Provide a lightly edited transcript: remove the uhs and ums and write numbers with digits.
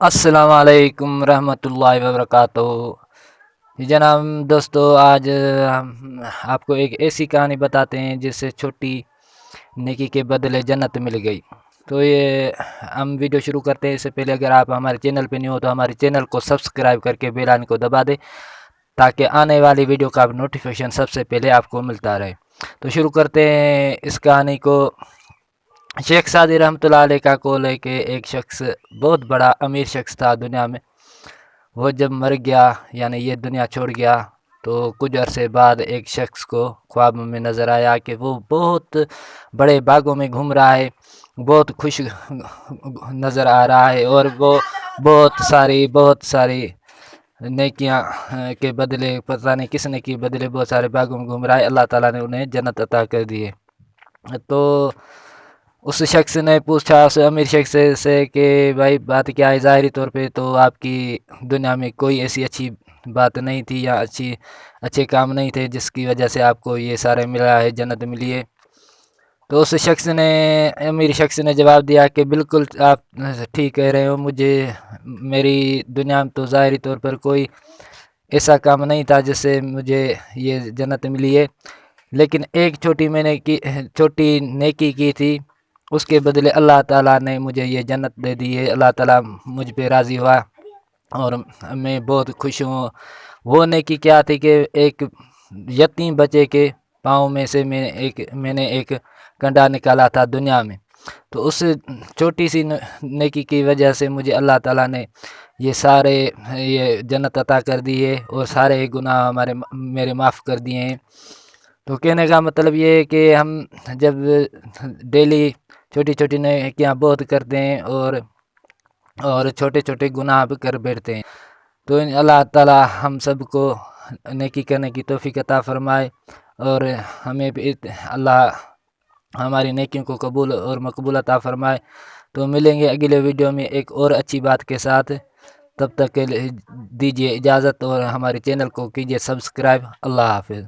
السلام علیکم رحمۃ اللہ وبرکاتہ۔ جی جناب دوستو، آج ہم آپ کو ایک ایسی کہانی بتاتے ہیں جس سے چھوٹی نیکی کے بدلے جنت مل گئی۔ تو یہ ہم ویڈیو شروع کرتے ہیں، اس سے پہلے اگر آپ ہمارے چینل پہ نہیں ہو تو ہمارے چینل کو سبسکرائب کر کے بیل آئکن کو دبا دیں تاکہ آنے والی ویڈیو کا نوٹیفیکیشن سب سے پہلے آپ کو ملتا رہے۔ تو شروع کرتے ہیں اس کہانی کو۔ شیخ سعدی رحمۃ اللہ علیہ کا قول ہے کہ ایک شخص بہت بڑا امیر شخص تھا دنیا میں۔ وہ جب مر گیا، یعنی یہ دنیا چھوڑ گیا، تو کچھ عرصے بعد ایک شخص کو خواب میں نظر آیا کہ وہ بہت بڑے باغوں میں گھوم رہا ہے، بہت خوش نظر آ رہا ہے، اور وہ بہت ساری نیکیاں کے بدلے، پتہ نہیں کس نے کی بدلے بہت سارے باغوں میں گھوم رہا ہے، اللہ تعالیٰ نے انہیں جنت عطا کر دی ہے۔ تو اس شخص نے پوچھا اس امیر شخص سے کہ بھائی بات کیا ہے؟ ظاہری طور پہ تو آپ کی دنیا میں کوئی ایسی اچھی بات نہیں تھی یا اچھے کام نہیں تھے جس کی وجہ سے آپ کو یہ سارے ملا ہے، جنت ملی ہے۔ تو اس امیر شخص نے جواب دیا کہ بالکل آپ ٹھیک کہہ رہے ہو، میری دنیا میں تو ظاہری طور پر کوئی ایسا کام نہیں تھا جس سے مجھے یہ جنت ملی ہے، لیکن ایک چھوٹی نیکی کی تھی، اس کے بدلے اللہ تعالیٰ نے مجھے یہ جنت دے دی ہے۔ اللہ تعالیٰ مجھ پہ راضی ہوا اور میں بہت خوش ہوں۔ وہ نیکی کیا تھی کہ ایک یتیم بچے کے پاؤں میں سے میں نے ایک کنڈا نکالا تھا دنیا میں۔ تو اس چھوٹی سی نیکی کی وجہ سے مجھے اللہ تعالیٰ نے یہ جنت عطا کر دی ہے اور سارے گناہ میرے معاف کر دیے ہیں۔ تو کہنے کا مطلب یہ ہے کہ ہم جب ڈیلی چھوٹی نیکیاں بہت کرتے ہیں اور چھوٹے گناہ بھی کر بیٹھتے ہیں، تو اللہ تعالیٰ ہم سب کو نیکی کرنے کی توفیق عطا فرمائے، اور ہمیں بھی اللہ ہماری نیکیوں کو قبول اور مقبول عطا فرمائے۔ تو ملیں گے اگلے ویڈیو میں ایک اور اچھی بات کے ساتھ، تب تک دیجیے اجازت اور ہمارے چینل کو کیجیے سبسکرائب۔ اللہ حافظ۔